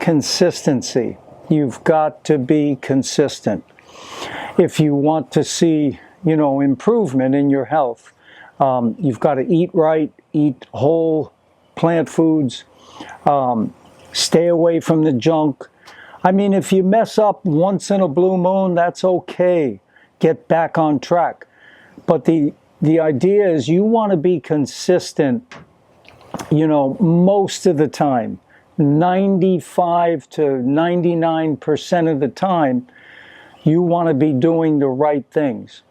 consistency. You've got to be consistent. If you want to see, improvement in your health, you've got to eat right, eat whole plant foods, stay away from the junk. I mean, if you mess up once in a blue moon, that's okay. Get back on track. But the idea is you want to be consistent, most of the time. 95 to 99% of the time, you want to be doing the right things.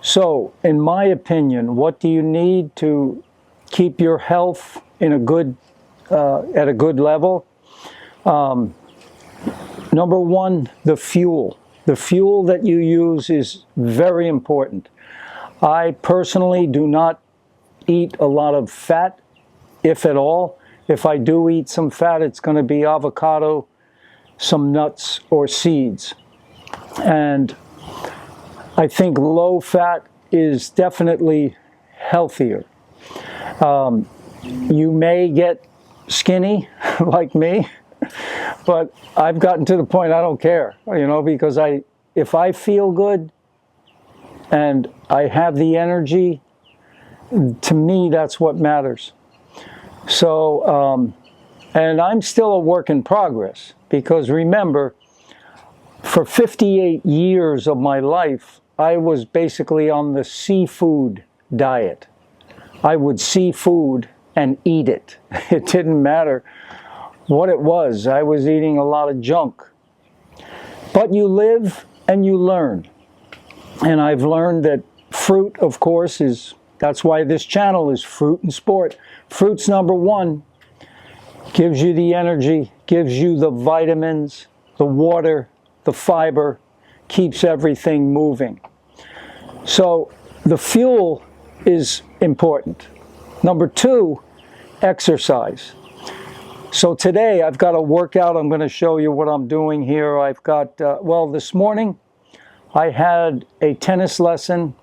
So, in my opinion, what do you need to keep your health in a good, at a good level? Number one, the fuel. The fuel that you use is very important. I personally do not eat a lot of fat, if at all. If I do eat some fat, it's going to be avocado, some nuts, or seeds. And I think low fat is definitely healthier. You may get skinny like me, but I've gotten to the point I don't care, because if I feel good and I have the energy, to me that's what matters. So, and I'm still a work in progress, because remember, for 58 years of my life, I was basically on the seafood diet. I would see food and eat it. It didn't matter what it was. I was eating a lot of junk. But you live and you learn. And I've learned that fruit, of course, that's why this channel is Fruit and Sport. Fruit's number one. Gives you the energy, gives you the vitamins, the water, the fiber, keeps everything moving. So the fuel is important. Number two, exercise. So today I've got a workout. I'm going to show you what I'm doing here. I've got, this morning I had a tennis lesson.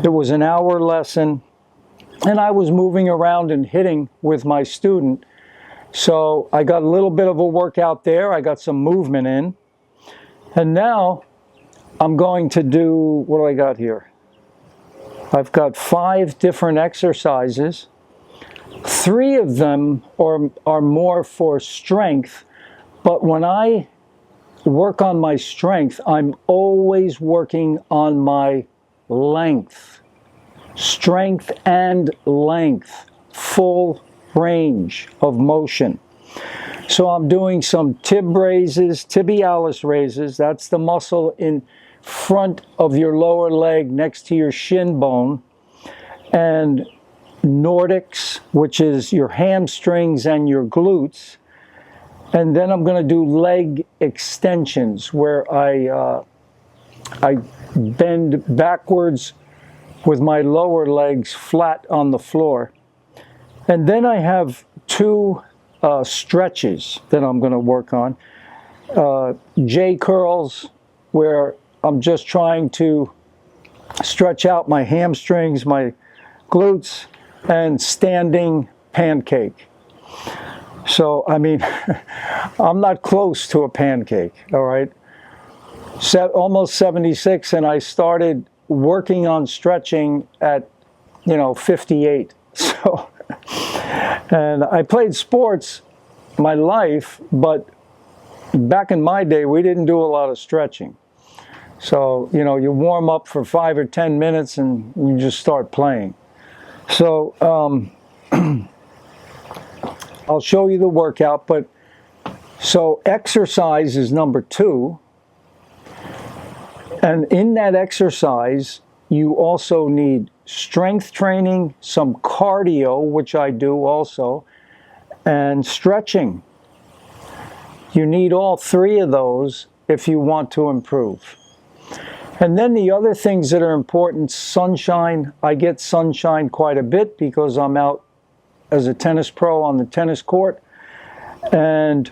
It was an hour lesson, and I was moving around and hitting with my student. So I got a little bit of a workout there. I got some movement in. And now I'm going to do, what do I got here? I've got 5 different exercises. 3 of them are more for strength. But when I work on my strength, I'm always working on my length. Strength and length. Full range of motion. So I'm doing some tibialis raises. That's the muscle in front of your lower leg next to your shin bone. And Nordics, which is your hamstrings and your glutes. And then I'm going to do leg extensions, where I bend backwards with my lower legs flat on the floor. And then I have 2 stretches that I'm going to work on. J curls, where I'm just trying to stretch out my hamstrings, my glutes, and standing pancake. So, I mean, I'm not close to a pancake, all right? Almost 76, and I started working on stretching at, 58. So, and I played sports my life, but back in my day, we didn't do a lot of stretching. So, you warm up for 5 or 10 minutes and you just start playing. So, I'll show you the workout, but so exercise is number 2. And in that exercise, you also need strength training, some cardio, which I do also, and stretching. You need all 3 of those if you want to improve. And then the other things that are important, sunshine. I get sunshine quite a bit because I'm out as a tennis pro on the tennis court. And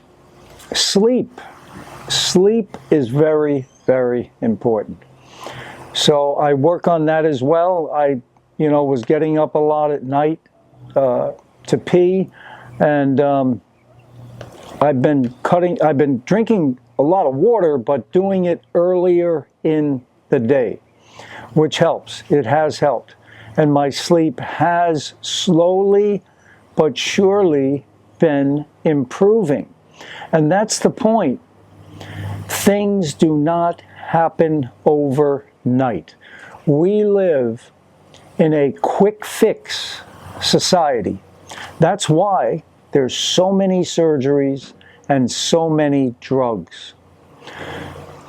sleep. Sleep is very, very important. So I work on that as well. I, was getting up a lot at night to pee, and I've been drinking a lot of water, but doing it earlier in the day, which helps. It has helped. And my sleep has slowly but surely been improving. And that's the point. Things do not happen overnight. We live in a quick fix society. That's why there's so many surgeries and so many drugs.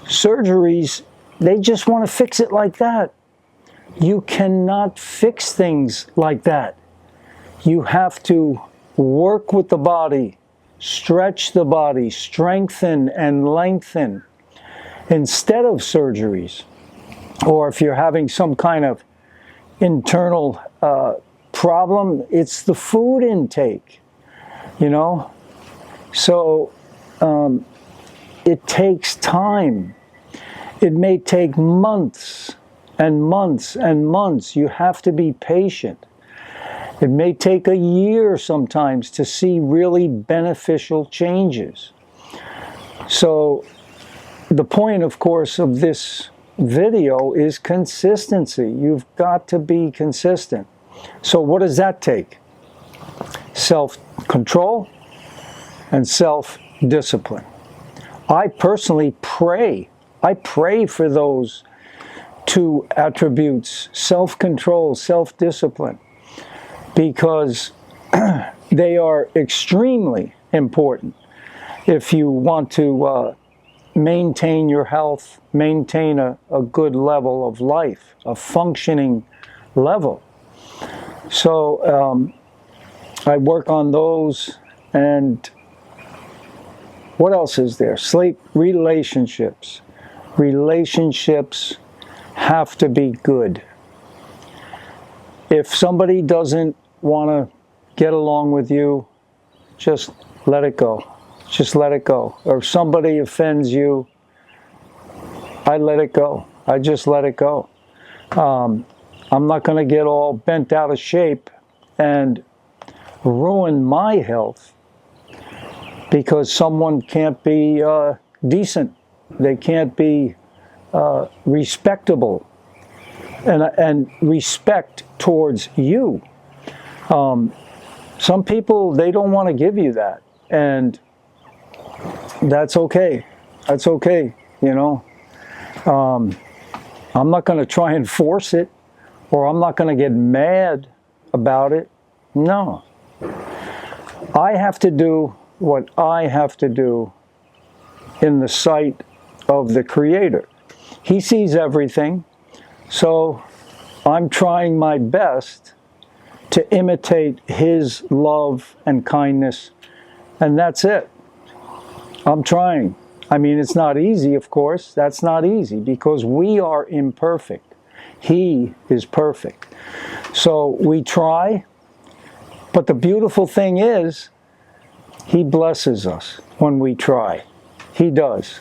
Surgeries, they just want to fix it like that. You cannot fix things like that. You have to work with the body, stretch the body, strengthen and lengthen instead of surgeries. Or if you're having some kind of internal problem, it's the food intake, you know? So it takes time. It may take months and months and months. You have to be patient. It may take a year sometimes to see really beneficial changes. So the point, of course, of this video is consistency. You've got to be consistent. So what does that take? Self-control and self-discipline. I personally pray. I pray for those two attributes, self-control, self-discipline, because they are extremely important if you want to maintain your health, maintain a good level of life, a functioning level. So I work on those. And what else is there? Sleep, relationships. Relationships have to be good. If somebody doesn't want to get along with you, just let it go. Just let it go. Or if somebody offends you, I let it go. I just let it go. I'm not going to get all bent out of shape and ruin my health because someone can't be decent. They can't be respectable and respect towards you. Some people, they don't want to give you that, and that's okay. That's okay, you know. I'm not going to try and force it, or I'm not going to get mad about it. No. I have to do what I have to do in the sight of the Creator. He sees everything, so I'm trying my best to imitate His love and kindness, and that's it. I'm trying. I mean, it's not easy, of course. That's not easy because we are imperfect. He is perfect. So we try, but the beautiful thing is, He blesses us when we try. He does.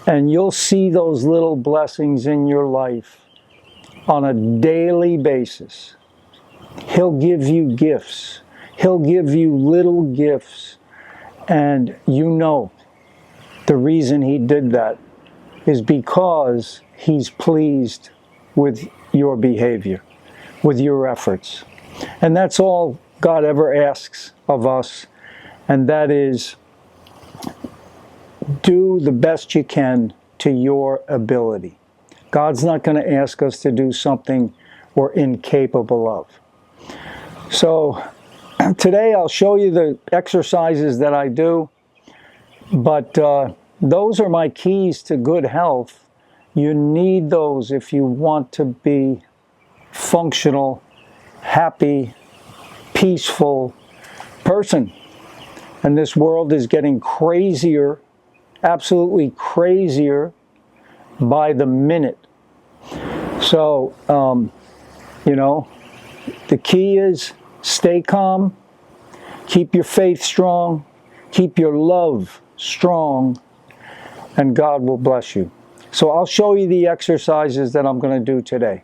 And you'll see those little blessings in your life on a daily basis. He'll give you gifts. He'll give you little gifts. And you know the reason He did that is because He's pleased with your behavior, with your efforts. And that's all God ever asks of us. And that is, do the best you can to your ability. God's not going to ask us to do something we're incapable of. So today I'll show you the exercises that I do, but those are my keys to good health. You need those if you want to be functional, happy, peaceful person. And this world is getting crazier, absolutely crazier by the minute. So, you know, the key is stay calm, keep your faith strong, keep your love strong, and God will bless you. So I'll show you the exercises that I'm going to do today.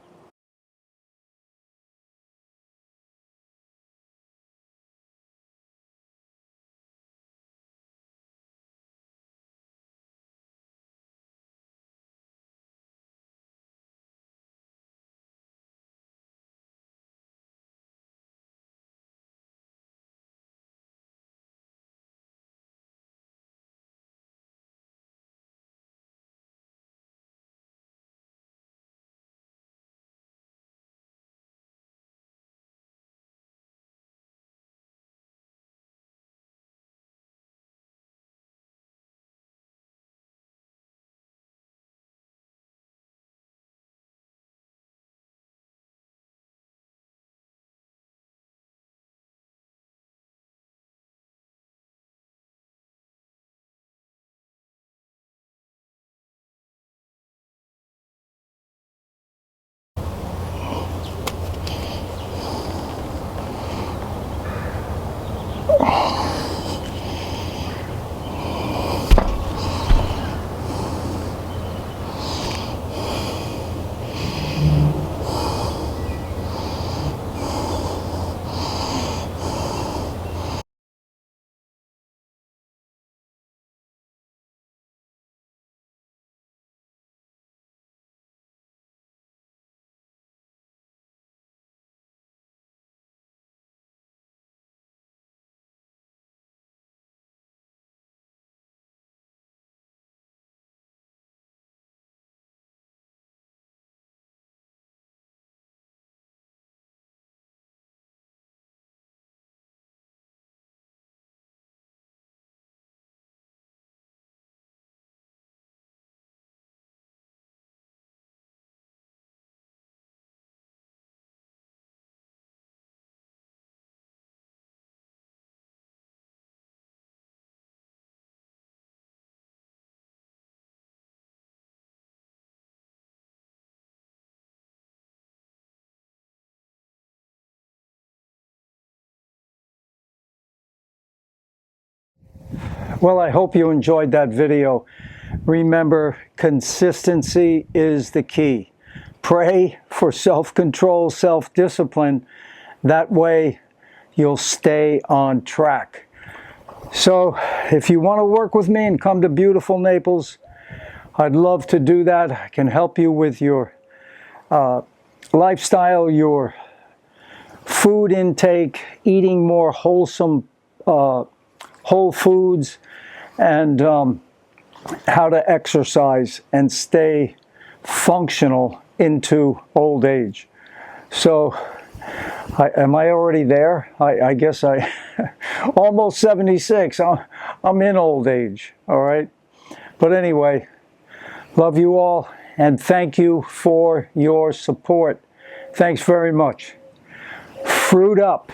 Well, I hope you enjoyed that video. Remember, consistency is the key. Pray for self-control, self-discipline. That way, you'll stay on track. So, if you want to work with me and come to beautiful Naples, I'd love to do that. I can help you with your lifestyle, your food intake, eating more wholesome, whole foods, and how to exercise and stay functional into old age. So, am I already there? I guess I, almost 76, I'm in old age, all right? But anyway, love you all, and thank you for your support. Thanks very much. Fruit up.